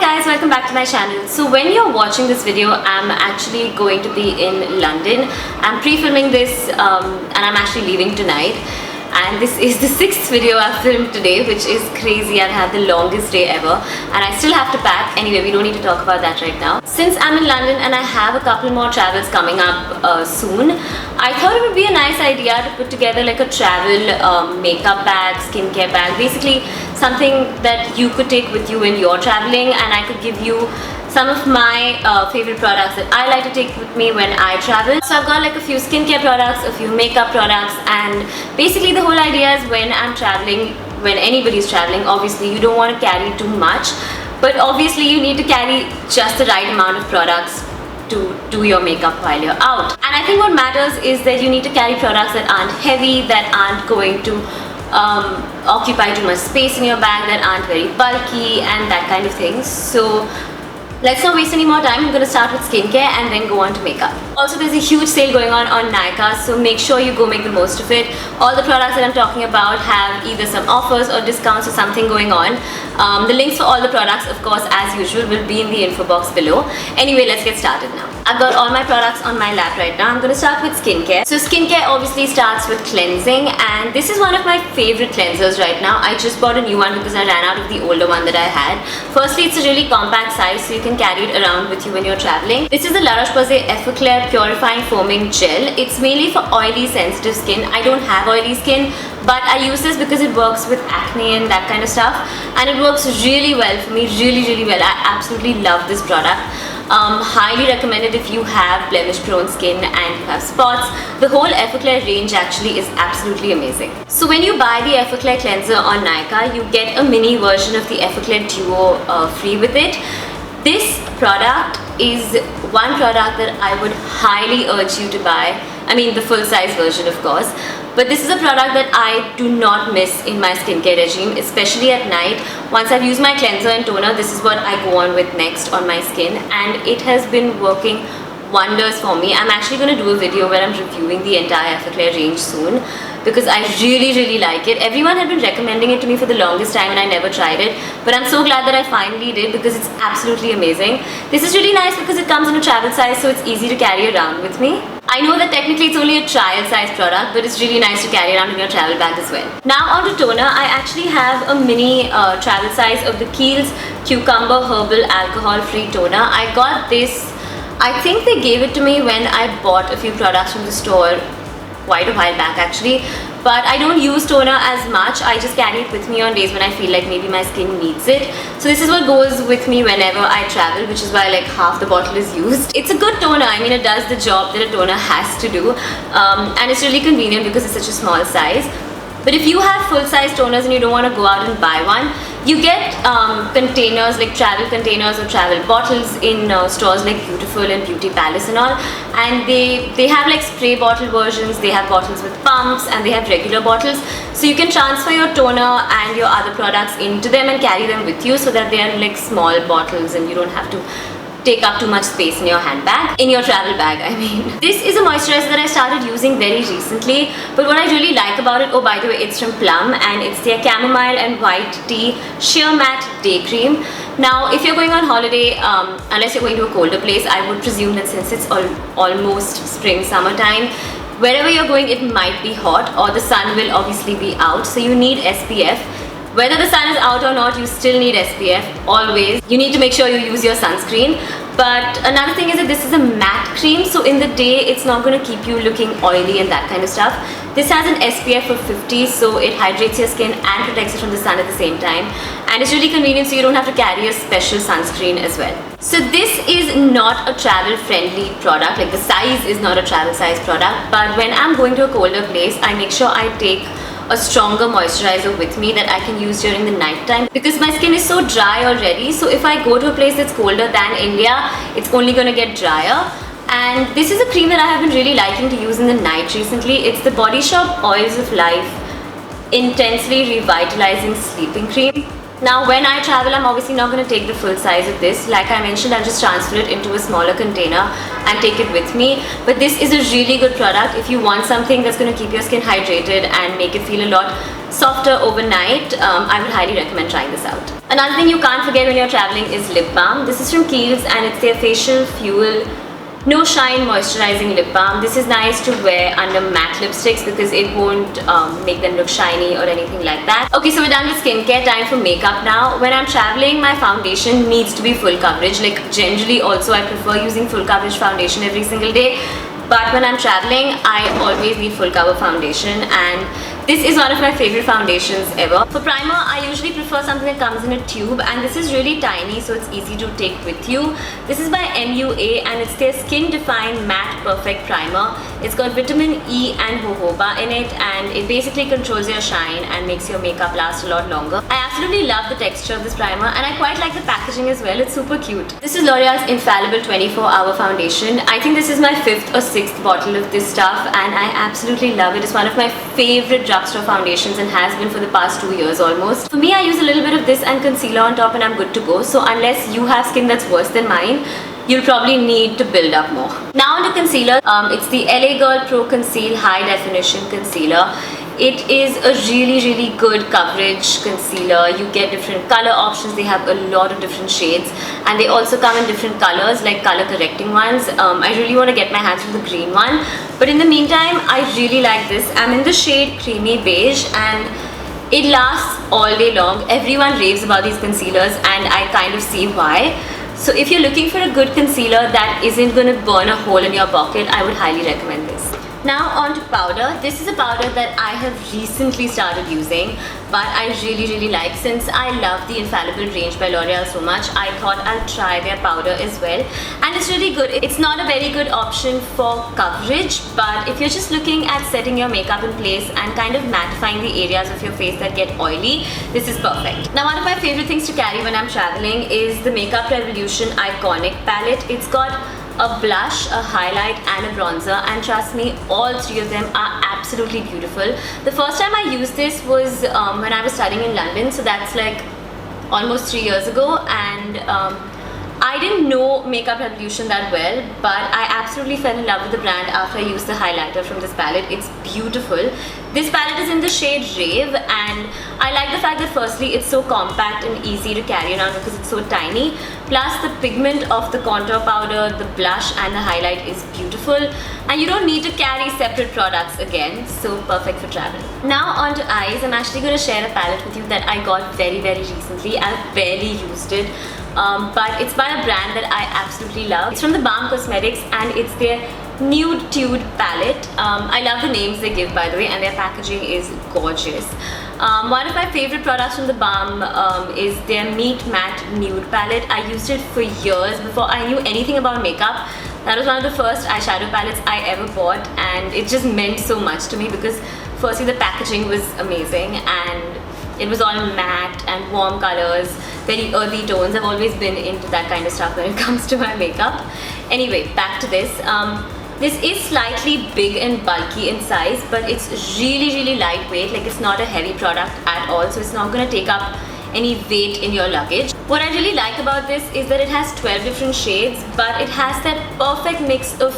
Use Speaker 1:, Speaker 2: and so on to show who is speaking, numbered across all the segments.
Speaker 1: guys, welcome back to my channel. So when you're watching this video, I'm actually going to be in London. I'm pre-filming this and I'm actually leaving tonight. And this is the 6th video I've filmed today, which is crazy. I've had the longest day ever and I still have to pack. Anyway, we don't need to talk about that right now. Since I'm in London and I have a couple more travels coming up soon, I thought it would be a nice idea to put together like a travel makeup bag, skincare bag, basically something that you could take with you when you're traveling, and I could give you some of my favorite products that I like to take with me when I travel. So I've got like a few skincare products, a few makeup products, and basically the whole idea is when I'm traveling, when anybody's traveling, obviously you don't want to carry too much, but obviously you need to carry just the right amount of products to do your makeup while you're out. And I think what matters is that you need to carry products that aren't heavy, that aren't going to occupy too much space in your bag, that aren't very bulky and that kind of thing. So let's not waste any more time. I'm going to start with skincare and then go on to makeup. Also, there's a huge sale going on Nykaa, so make sure you go make the most of it. All the products that I'm talking about have either some offers or discounts or something going on. The links for all the products, of course, as usual, will be in the info box below. Anyway, let's get started now. I've got all my products on my lap right now. I'm going to start with skincare. So skincare obviously starts with cleansing, and this is one of my favorite cleansers right now. I just bought a new one because I ran out of the older one that I had. Firstly, it's a really compact size, so you can carry it around with you when you're traveling. This is the La Roche-Posay Effaclar Purifying Foaming Gel. It's mainly for oily, sensitive skin. I don't have oily skin, but I use this because it works with acne and that kind of stuff, and it works really well for me, really well. I absolutely love this product. Highly recommended if you have blemish prone skin and you have spots. The whole Effaclar range actually is absolutely amazing. So when you buy the Effaclar cleanser on Nykaa, you get a mini version of the Effaclar Duo free with it. This product is one product that I would highly urge you to buy. I mean, the full size version, of course. But this is a product that I do not miss in my skincare regime, especially at night. Once I've used my cleanser and toner, this is what I go on with next on my skin, and it has been working wonders for me. I'm actually going to do a video where I'm reviewing the entire Effaclar range soon because I really like it. Everyone had been recommending it to me for the longest time and I never tried it, but I'm so glad that I finally did because it's absolutely amazing. This is really nice because it comes in a travel size, so it's easy to carry around with me. I know that technically it's only a trial size product, but it's really nice to carry around in your travel bag as well. Now on to toner. I actually have a mini travel size of the Kiehl's Cucumber Herbal Alcohol Free Toner. I got this, I think they gave it to me when I bought a few products from the store quite a while back actually, but I don't use toner as much. I just carry it with me on days when I feel like maybe my skin needs it. So this is what goes with me whenever I travel, which is why like half the bottle is used. It's a good toner. I mean, it does the job that a toner has to do, and it's really convenient because it's such a small size. But if you have full-size toners and you don't want to go out and buy one, you get containers, like travel containers or travel bottles in stores like Beautiful and Beauty Palace and all, and they have like spray bottle versions, they have bottles with pumps, and they have regular bottles, so you can transfer your toner and your other products into them and carry them with you so that they are like small bottles and you don't have to take up too much space in your handbag, in your travel bag I mean. This is a moisturizer that I started using very recently, but what I really like about it, oh by the way, it's from Plum and it's their Chamomile and White Tea Sheer Matte Day Cream. Now if you're going on holiday, unless you're going to a colder place, I would presume that since it's almost spring, summertime, wherever you're going it might be hot or the sun will obviously be out, so you need SPF. Whether the sun is out or not, you still need SPF, always. You need to make sure you use your sunscreen. But another thing is that this is a matte cream, so in the day it's not going to keep you looking oily and that kind of stuff. This has an SPF of 50, so it hydrates your skin and protects it from the sun at the same time. And it's really convenient, so you don't have to carry a special sunscreen as well. So this is not a travel friendly product, like the size is not a travel size product, but when I'm going to a colder place, I make sure I take a stronger moisturizer with me that I can use during the night time because my skin is so dry already. So if I go to a place that's colder than India, it's only going to get drier. And this is a cream that I have been really liking to use in the night recently. It's the Body Shop Oils of Life Intensely Revitalizing Sleeping Cream. Now when I travel, I'm obviously not going to take the full size of this. Like I mentioned, I'll just transfer it into a smaller container and take it with me. But this is a really good product if you want something that's going to keep your skin hydrated and make it feel a lot softer overnight. I would highly recommend trying this out. Another thing you can't forget when you're traveling is lip balm. This is from Kiehl's and it's their Facial Fuel No Shine Moisturizing Lip Balm. This is nice to wear under matte lipsticks because it won't make them look shiny or anything like that. Okay, so we're done with skincare, time for makeup now. When I'm traveling, my foundation needs to be full coverage. Like generally also I prefer using full coverage foundation every single day. But when I'm traveling, I always need full cover foundation, and this is one of my favorite foundations ever. For primer, I usually prefer something that comes in a tube, and this is really tiny so it's easy to take with you. This is by MUA and it's their Skin Define Matte Perfect Primer. It's got vitamin E and jojoba in it, and it basically controls your shine and makes your makeup last a lot longer. I absolutely love the texture of this primer and I quite like the packaging as well. It's super cute. This is L'Oreal's Infallible 24-Hour Foundation. I think this is my 5th or 6th bottle of this stuff and I absolutely love it. It's one of my favorite drugstore foundations and has been for the past 2 years almost. For me, I use a little bit of this and concealer on top and I'm good to go. So unless you have skin that's worse than mine, you'll probably need to build up more. Now onto concealer. It's the LA Girl Pro Conceal High Definition Concealer. It is a really good coverage concealer. You get different color options. They have a lot of different shades and they also come in different colors, like color correcting ones. I really want to get my hands on the green one, but in the meantime I really like this. I'm in the shade Creamy Beige and it lasts all day long. Everyone raves about these concealers and I kind of see why. So if you're looking for a good concealer that isn't going to burn a hole in your pocket, I would highly recommend this. Now on to powder. This is a powder that I have recently started using, but I really like. Since I love the Infallible range by L'Oreal so much, I thought I'll try their powder as well. And it's really good. It's not a very good option for coverage, but if you're just looking at setting your makeup in place and kind of mattifying the areas of your face that get oily, this is perfect. Now one of my favorite things to carry when I'm traveling is the Makeup Revolution Iconic palette. It's got a blush, a highlight and a bronzer, and trust me, all three of them are absolutely beautiful. The first time I used this was when I was studying in London, so that's like almost 3 years ago, and I didn't know Makeup Revolution that well, but I absolutely fell in love with the brand after I used the highlighter from this palette. It's beautiful. This palette is in the shade Rave and I like the fact that firstly it's so compact and easy to carry around because it's so tiny. Plus the pigment of the contour powder, the blush and the highlight is beautiful, and you don't need to carry separate products again, so perfect for travel. Now on to eyes. I'm actually going to share a palette with you that I got very recently. I've barely used it. But it's by a brand that I absolutely love. It's from the Balm Cosmetics and it's their Nude Tude palette. I love the names they give, by the way, and their packaging is gorgeous. One of my favorite products from the Balm is their Meet Matte Nude palette. I used it for years before I knew anything about makeup. That was one of the first eyeshadow palettes I ever bought, and it just meant so much to me because firstly the packaging was amazing and it was all matte and warm colors, very earthy tones. I've always been into that kind of stuff when it comes to my makeup. Anyway, back to this. This is slightly big and bulky in size, but it's really lightweight. Like, it's not a heavy product at all, so it's not going to take up any weight in your luggage. What I really like about this is that it has 12 different shades, but it has that perfect mix of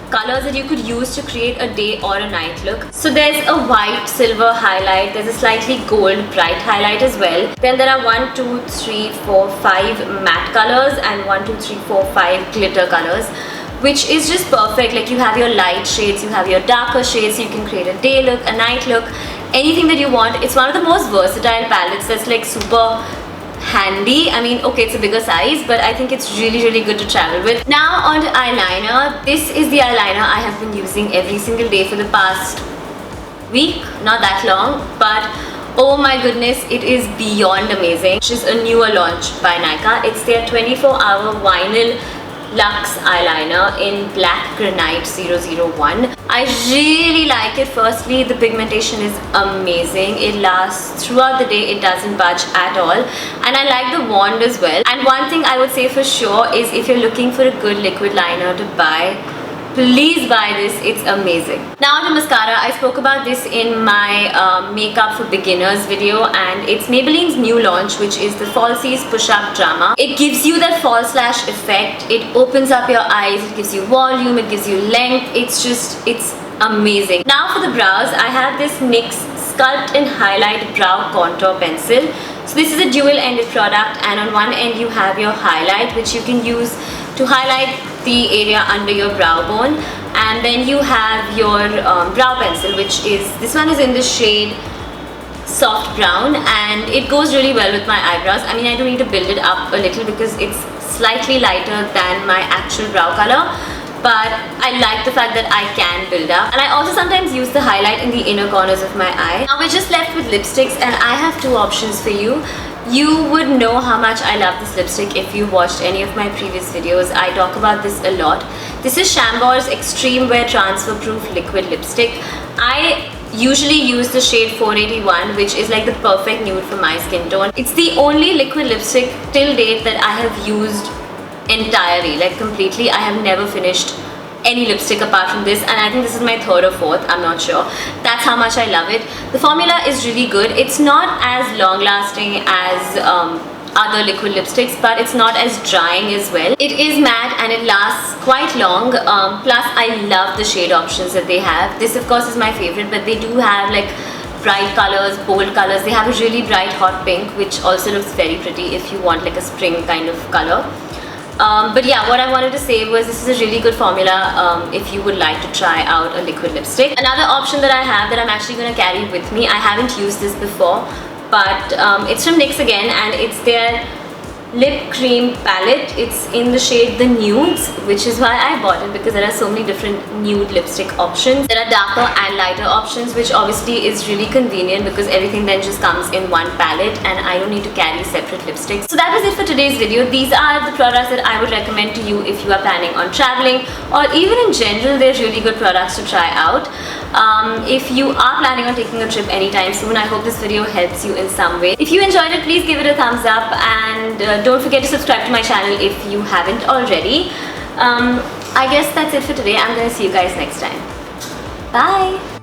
Speaker 1: colors that you could use to create a day or a night look. So there's a white silver highlight, there's a slightly gold bright highlight as well. Then there are 1, 2, 3, 4, 5 matte colors and 1, 2, 3, 4, 5 glitter colors, which is just perfect. Like, you have your light shades, you have your darker shades, so you can create a day look, a night look, anything that you want. It's one of the most versatile palettes that's like super handy. I mean, okay, it's a bigger size, but I think it's really good to travel with. Now on to eyeliner. This is the eyeliner I have been using every single day for the past week, not that long, but oh my goodness, it is beyond amazing. Which is a newer launch by Nykaa. It's their 24-hour vinyl luxe eyeliner in Black Granite 001. I really like it. Firstly, the pigmentation is amazing. It lasts throughout the day. It doesn't budge at all, and I like the wand as well. And one thing I would say for sure is, if you're looking for a good liquid liner to buy, please buy this. It's amazing. Now to mascara. I spoke about this in my makeup for beginners video, and it's Maybelline's new launch, which is the Falsies Push Up Drama. It gives you that false lash effect. It opens up your eyes. It gives you volume. It gives you length. It's amazing. Now for the brows, I have this NYX Sculpt and Highlight Brow Contour Pencil. So this is a dual-ended product, and on one end you have your highlight, which you can use to highlight the area under your brow bone, and then you have your brow pencil, which is, this one is in the shade Soft Brown, and it goes really well with my eyebrows. I mean, I do need to build it up a little because it's slightly lighter than my actual brow color, but I like the fact that I can build up. And I also sometimes use the highlight in the inner corners of my eye. Now we're just left with lipsticks, and I have two options for you. You would know how much I love this lipstick if you watched any of my previous videos. I talk about this a lot. This is Chambord's Extreme Wear Transfer Proof Liquid Lipstick. I usually use the shade 481, which is like the perfect nude for my skin tone. It's the only liquid lipstick till date that I have used entirely, like completely. I have never finished any lipstick apart from this, and I think this is my third or fourth, I'm not sure. That's how much I love it. The formula is really good. It's not as long lasting as other liquid lipsticks, but it's not as drying as well. It is matte and it lasts quite long, plus I love the shade options that they have. This of course is my favorite, but they do have like bright colors, bold colors. They have a really bright hot pink, which also looks very pretty if you want like a spring kind of color. But yeah, what I wanted to say was this is a really good formula if you would like to try out a liquid lipstick. Another option that I have that I'm actually going to carry with me, I haven't used this before, but it's from NYX again, and it's their lip cream palette. It's in the shade The Nudes, which is why I bought it, because there are so many different nude lipstick options. There are darker and lighter options, which obviously is really convenient because everything then just comes in one palette and I don't need to carry separate lipsticks. So that was it for today's video. These are the products that I would recommend to you if you are planning on traveling, or even in general, they're really good products to try out. If you are planning on taking a trip anytime soon, I hope this video helps you in some way. If you enjoyed it, please give it a thumbs up, and don't forget to subscribe to my channel if you haven't already. I guess that's it for today. I'm gonna see you guys next time. Bye!